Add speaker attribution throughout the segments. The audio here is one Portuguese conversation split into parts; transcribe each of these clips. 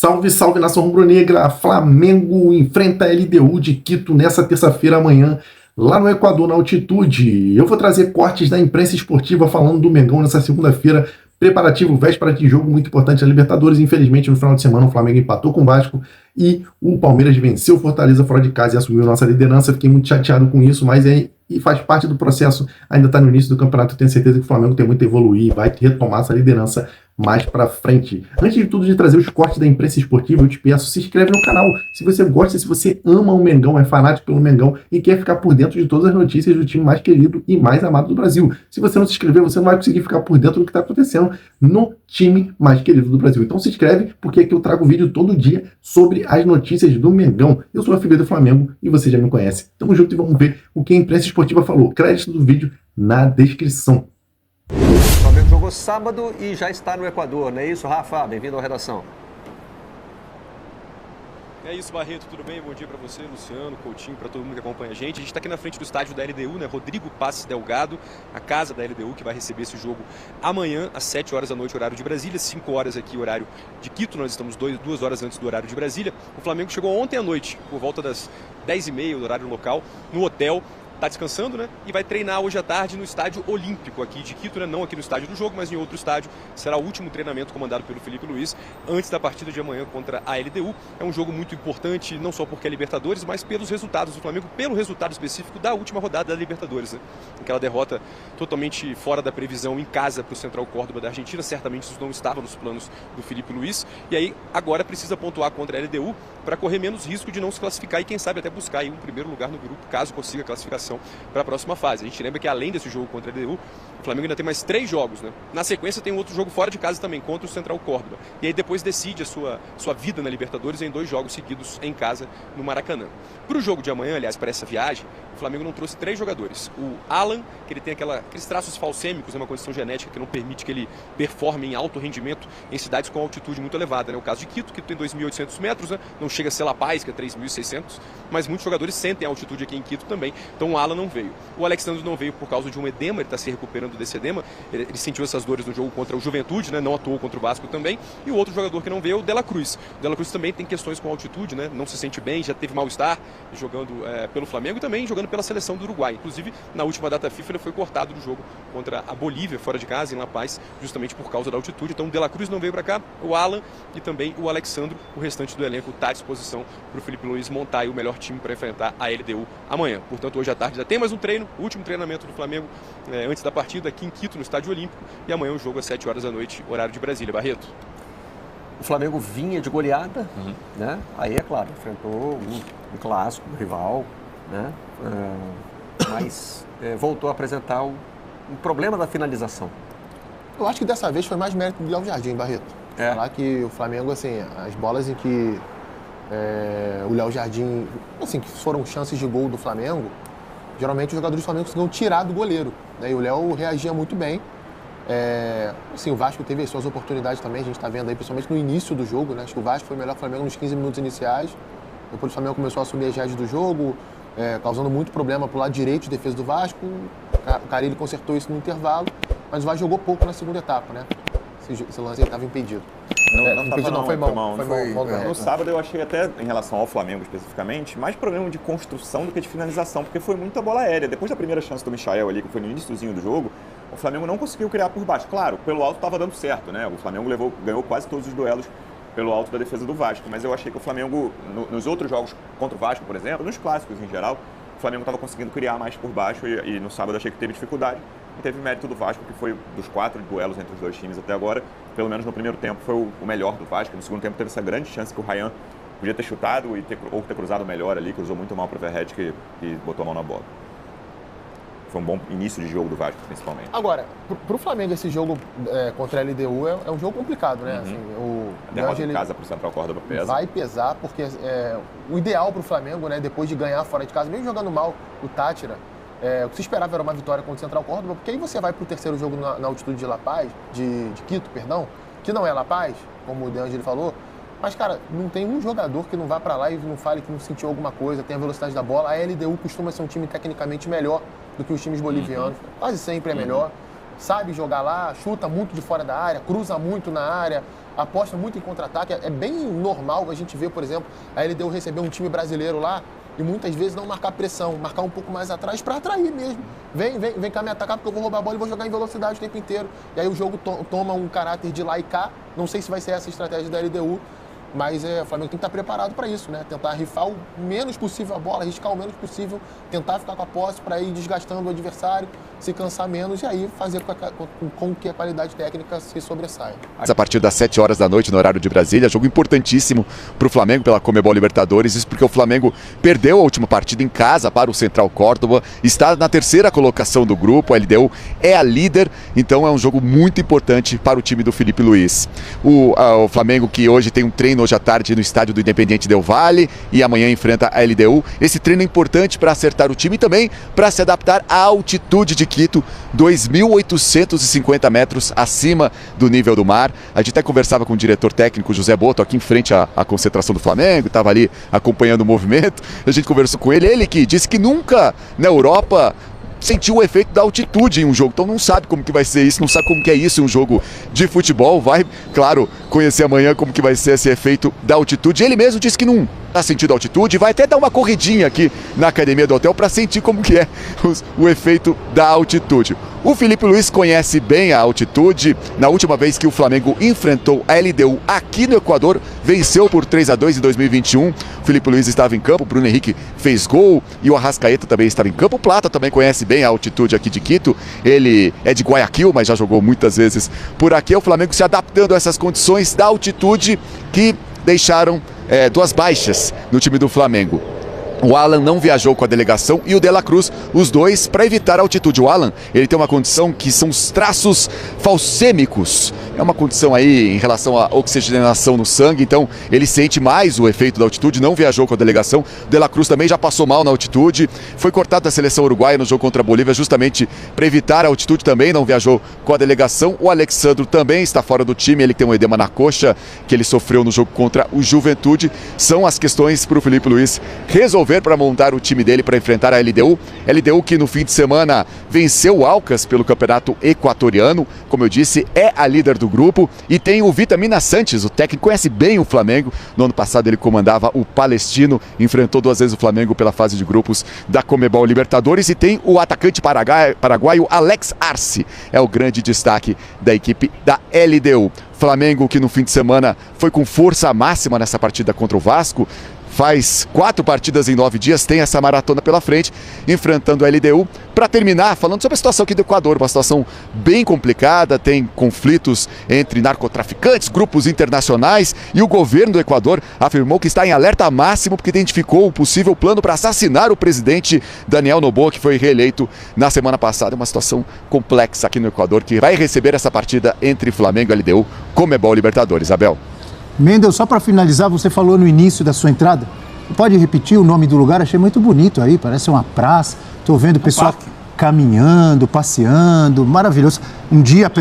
Speaker 1: Salve, salve, nação rubro-negra! Flamengo enfrenta a LDU de Quito nessa terça-feira amanhã, lá no Equador, na altitude. Eu vou trazer cortes da imprensa esportiva falando do Mengão nessa segunda-feira, preparativo, véspera de jogo muito importante, a Libertadores. Infelizmente, no final de semana, o Flamengo empatou com o Vasco e o Palmeiras venceu o Fortaleza fora de casa e assumiu nossa liderança. Fiquei muito chateado com isso, mas e faz parte do processo, ainda está no início do campeonato. Eu tenho certeza que o Flamengo tem muito a evoluir e vai retomar essa liderança mais pra frente. Antes de tudo, de trazer os cortes da imprensa esportiva, eu te peço, se inscreve no canal. Se você gosta, se você ama o Mengão, é fanático pelo Mengão e quer ficar por dentro de todas as notícias do time mais querido e mais amado do Brasil. Se você não se inscrever, você não vai conseguir ficar por dentro do que está acontecendo no time mais querido do Brasil. Então se inscreve, porque aqui eu trago vídeo todo dia sobre as notícias do Mengão. Eu sou a filha do Flamengo e você já me conhece. Tamo junto e vamos ver o que a imprensa esportiva falou. Crédito do vídeo na descrição.
Speaker 2: O Flamengo jogou sábado e já está no Equador, não é isso, Rafa? Bem-vindo à redação.
Speaker 3: É isso, Barreto, tudo bem? Bom dia para você, Luciano, Coutinho, para todo mundo que acompanha a gente. A gente está aqui na frente do estádio da LDU, né? Rodrigo Passos Delgado, a casa da LDU, que vai receber esse jogo amanhã, às 7 horas da noite, horário de Brasília, 5 horas aqui, horário de Quito. Nós estamos 2 horas antes do horário de Brasília. O Flamengo chegou ontem à noite, por volta das 10h30 do horário local, no hotel. Está descansando, né? E vai treinar hoje à tarde no estádio Olímpico aqui de Quito, né? Não aqui no estádio do jogo, mas em outro estádio. Será o último treinamento comandado pelo Felipe Luiz antes da partida de amanhã contra a LDU. É um jogo muito importante, não só porque é Libertadores, mas pelos resultados do Flamengo, pelo resultado específico da última rodada da Libertadores, né? Aquela derrota totalmente fora da previsão em casa para o Central Córdoba da Argentina. Certamente isso não estava nos planos do Felipe Luiz. E aí agora precisa pontuar contra a LDU para correr menos risco de não se classificar e quem sabe até buscar aí um primeiro lugar no grupo, caso consiga a classificação para a próxima fase. A gente lembra que além desse jogo contra a LDU, o Flamengo ainda tem mais 3 jogos, né? Na sequência tem um outro jogo fora de casa também, contra o Central Córdoba. E aí depois decide a sua vida na Libertadores em 2 jogos seguidos em casa no Maracanã. Para o jogo de amanhã, aliás, para essa viagem, o Flamengo não trouxe 3 jogadores. O Alan, que ele tem aqueles traços falcêmicos, uma condição genética que não permite que ele performe em alto rendimento em cidades com altitude muito elevada, né? O caso de Quito, que tem 2.800 metros, né? Não chega a ser La Paz, que é 3.600, mas muitos jogadores sentem a altitude aqui em Quito também. Então o Alan não veio. O Alexandre não veio por causa de um edema, ele está se recuperando desse edema. Ele sentiu essas dores no jogo contra o Juventude, né? Não atuou contra o Vasco também. E o outro jogador que não veio é o De La Cruz. O De La Cruz também tem questões com altitude, né? Não se sente bem, já teve mal-estar jogando pelo Flamengo e também jogando pela seleção do Uruguai. Inclusive, na última data FIFA, ele foi cortado do jogo contra a Bolívia, fora de casa, em La Paz, justamente por causa da altitude. Então, o De La Cruz não veio para cá, o Alan e também o Alexandre. O restante do elenco está à disposição para o Felipe Luiz montar aí o melhor time para enfrentar a LDU amanhã. Portanto, hoje à tarde já tem mais um treino, o último treinamento do Flamengo antes da partida aqui em Quito, no Estádio Olímpico. E amanhã o jogo às 7 horas da noite, horário de Brasília. Barreto.
Speaker 2: O Flamengo vinha de goleada, né? Aí, é claro, enfrentou um clássico, um rival, né? Mas voltou a apresentar um problema da finalização.
Speaker 4: Eu acho que dessa vez foi mais mérito do Léo Jardim, Barreto. Falar que o Flamengo, assim, as bolas em que o Léo Jardim, assim, que foram chances de gol do Flamengo, geralmente os jogadores do Flamengo conseguiam tirar do goleiro, né? E o Léo reagia muito bem. Assim, o Vasco teve as suas oportunidades também, a gente está vendo aí, principalmente no início do jogo, né? Acho que o Vasco foi o melhor Flamengo nos 15 minutos iniciais. Depois o Flamengo começou a assumir as rédeas do jogo, causando muito problema pro lado direito de defesa do Vasco. O Carille consertou isso no intervalo, mas o Vasco jogou pouco na segunda etapa, né? Esse lance aí estava impedido.
Speaker 5: Não,
Speaker 4: foi mal.
Speaker 5: No sábado eu achei até, em relação ao Flamengo especificamente, mais problema de construção do que de finalização, porque foi muita bola aérea. Depois da primeira chance do Michael ali, que foi no iníciozinho do jogo, o Flamengo não conseguiu criar por baixo. Claro, pelo alto estava dando certo, né? O Flamengo ganhou quase todos os duelos pelo alto da defesa do Vasco, mas eu achei que o Flamengo, nos outros jogos contra o Vasco, por exemplo, nos clássicos em geral, o Flamengo estava conseguindo criar mais por baixo e no sábado achei que teve dificuldade. E teve mérito do Vasco, que foi dos 4 duelos entre os dois times até agora, pelo menos no primeiro tempo foi o melhor do Vasco. No segundo tempo teve essa grande chance que o Ryan podia ter chutado ou ter cruzado melhor ali, cruzou muito mal para o Verratti que botou a mão na bola. Foi um bom início de jogo do Vasco, principalmente.
Speaker 4: Agora, pro Flamengo esse jogo contra a LDU é um jogo complicado, né? Assim,
Speaker 5: a derrota em casa pro Central Córdoba pesa.
Speaker 4: Vai pesar, porque o ideal pro Flamengo, né, depois de ganhar fora de casa, mesmo jogando mal o Táchira, o que se esperava era uma vitória contra o Central Córdoba, porque aí você vai pro terceiro jogo na altitude de La Paz, de Quito, perdão, que não é La Paz, como o De Angeli falou, mas, cara, não tem um jogador que não vá para lá e não fale que não sentiu alguma coisa, tem a velocidade da bola. A LDU costuma ser um time tecnicamente melhor do que os times bolivianos, quase sempre é melhor. Sabe jogar lá, chuta muito de fora da área, cruza muito na área, aposta muito em contra-ataque. É bem normal a gente ver, por exemplo, a LDU receber um time brasileiro lá e muitas vezes não marcar pressão, marcar um pouco mais atrás para atrair mesmo. Vem cá me atacar porque eu vou roubar a bola e vou jogar em velocidade o tempo inteiro. E aí o jogo toma um caráter de lá e cá. Não sei se vai ser essa a estratégia da LDU, mas o Flamengo tem que estar preparado para isso, né? Tentar rifar o menos possível a bola, arriscar o menos possível, tentar ficar com a posse para ir desgastando o adversário, se cansar menos e aí fazer com que a qualidade técnica se sobressaia.
Speaker 6: A partir das 7 horas da noite no horário de Brasília, jogo importantíssimo para o Flamengo pela Conmebol Libertadores, isso porque o Flamengo perdeu a última partida em casa para o Central Córdoba, está na terceira colocação do grupo, a LDU é a líder, então é um jogo muito importante para o time do Felipe Luiz. O Flamengo que hoje tem um treino hoje à tarde no estádio do Independiente Del Valle e amanhã enfrenta a LDU. Esse treino é importante para acertar o time e também para se adaptar à altitude de Quito, 2.850 metros acima do nível do mar. A gente até conversava com o diretor técnico José Boto aqui em frente à concentração do Flamengo, estava ali acompanhando o movimento. A gente conversou com ele que disse que nunca na Europa sentiu o efeito da altitude em um jogo, então não sabe como que vai ser isso, não sabe como que é isso em um jogo de futebol, vai, claro, conhecer amanhã como que vai ser esse efeito da altitude. Ele mesmo disse que não está sentindo altitude, vai até dar uma corridinha aqui na academia do hotel para sentir como que é o efeito da altitude. O Felipe Luiz conhece bem a altitude. Na última vez que o Flamengo enfrentou a LDU aqui no Equador, venceu por 3-2 em 2021. O Felipe Luiz estava em campo, o Bruno Henrique fez gol e o Arrascaeta também estava em campo. O Plata também conhece bem a altitude aqui de Quito. Ele é de Guayaquil, mas já jogou muitas vezes por aqui. O Flamengo se adaptando a essas condições da altitude que deixaram duas baixas no time do Flamengo. O Alan não viajou com a delegação e o De La Cruz, os dois, para evitar a altitude. O Alan, ele tem uma condição que são os traços falcêmicos. É uma condição aí em relação à oxigenação no sangue, então ele sente mais o efeito da altitude, não viajou com a delegação. O De La Cruz também já passou mal na altitude, foi cortado da seleção uruguaia no jogo contra a Bolívia justamente para evitar a altitude, também não viajou com a delegação. O Alexandro também está fora do time, ele tem um edema na coxa que ele sofreu no jogo contra o Juventude. São as questões para o Felipe Luiz resolver para montar o time dele para enfrentar a LDU. LDU que no fim de semana venceu o Alcas pelo campeonato equatoriano, como eu disse, é a líder do grupo, e tem o Vitamina Sanches, o técnico conhece bem o Flamengo. No ano passado ele comandava o Palestino, enfrentou 2 vezes o Flamengo pela fase de grupos da Conmebol Libertadores, e tem o atacante paraguaio Alex Arce, é o grande destaque da equipe da LDU. Flamengo que no fim de semana foi com força máxima nessa partida contra o Vasco, faz 4 partidas em 9 dias, tem essa maratona pela frente, enfrentando a LDU. Para terminar, falando sobre a situação aqui do Equador, uma situação bem complicada, tem conflitos entre narcotraficantes, grupos internacionais, e o governo do Equador afirmou que está em alerta máximo porque identificou um possível plano para assassinar o presidente Daniel Noboa, que foi reeleito na semana passada. É uma situação complexa aqui no Equador, que vai receber essa partida entre Flamengo e LDU, Conmebol Libertadores. Abel.
Speaker 7: Mendel, só para finalizar, você falou no início da sua entrada, pode repetir o nome do lugar? Achei muito bonito aí, parece uma praça, estou vendo o pessoal caminhando, passeando, maravilhoso. Um dia,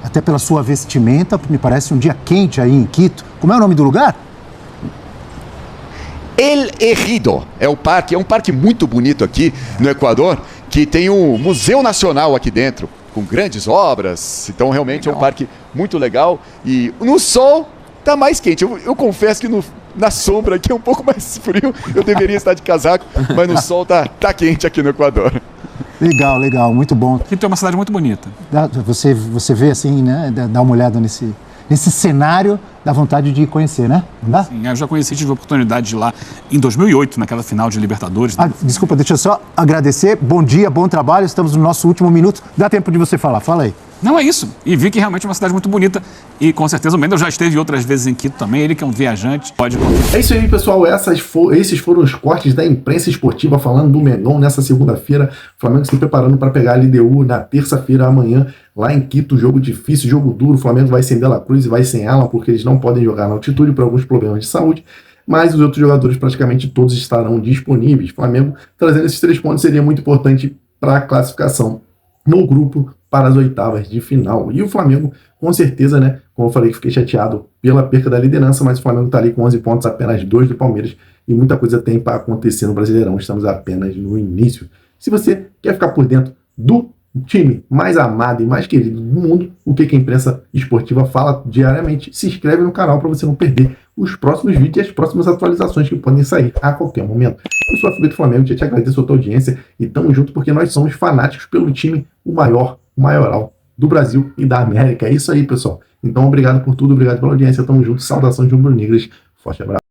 Speaker 7: até pela sua vestimenta, me parece um dia quente aí em Quito. Como é o nome do lugar?
Speaker 6: El Ejido, é um parque muito bonito aqui no Equador, que tem um Museu Nacional aqui dentro, com grandes obras, então realmente legal. É um parque muito legal, e no sol tá mais quente. Eu confesso que na sombra aqui é um pouco mais frio. Eu deveria estar de casaco, mas no sol tá quente aqui no Equador.
Speaker 7: Legal, muito bom.
Speaker 8: Quito é uma cidade muito bonita.
Speaker 7: Você vê assim, né? Dá uma olhada nesse cenário, dá vontade de conhecer, né? Não dá?
Speaker 8: Sim, eu já conheci, tive a oportunidade de ir lá em 2008, naquela final de Libertadores.
Speaker 7: Desculpa, deixa eu só agradecer. Bom dia, bom trabalho. Estamos no nosso último minuto. Dá tempo de você falar. Fala aí.
Speaker 8: Não, é isso. E vi que realmente é uma cidade muito bonita. E com certeza o Mendel já esteve outras vezes em Quito também. Ele que é um viajante, pode contar.
Speaker 1: É isso aí, pessoal. Esses foram os cortes da imprensa esportiva falando do Mengão nessa segunda-feira. O Flamengo se preparando para pegar a LDU na terça-feira, amanhã, lá em Quito. Jogo difícil, jogo duro. O Flamengo vai sem De La Cruz e vai sem Alan, porque eles não podem jogar na altitude por alguns problemas de saúde. Mas os outros jogadores praticamente todos estarão disponíveis. O Flamengo trazendo esses 3 pontos seria muito importante para a classificação no grupo para as oitavas de final. E o Flamengo, com certeza, né, como eu falei, fiquei chateado pela perca da liderança, mas o Flamengo está ali com 11 pontos, apenas 2 do Palmeiras, e muita coisa tem para acontecer no Brasileirão. Estamos apenas no início. Se você quer ficar por dentro do time mais amado e mais querido do mundo, o que a imprensa esportiva fala diariamente. Se inscreve no canal para você não perder os próximos vídeos e as próximas atualizações que podem sair a qualquer momento. Eu sou a FB do Flamengo, te agradeço a tua audiência e tamo junto porque nós somos fanáticos pelo time, o maioral do Brasil e da América. É isso aí, pessoal. Então, obrigado por tudo, obrigado pela audiência, tamo junto, saudações de rubro-negras, forte abraço.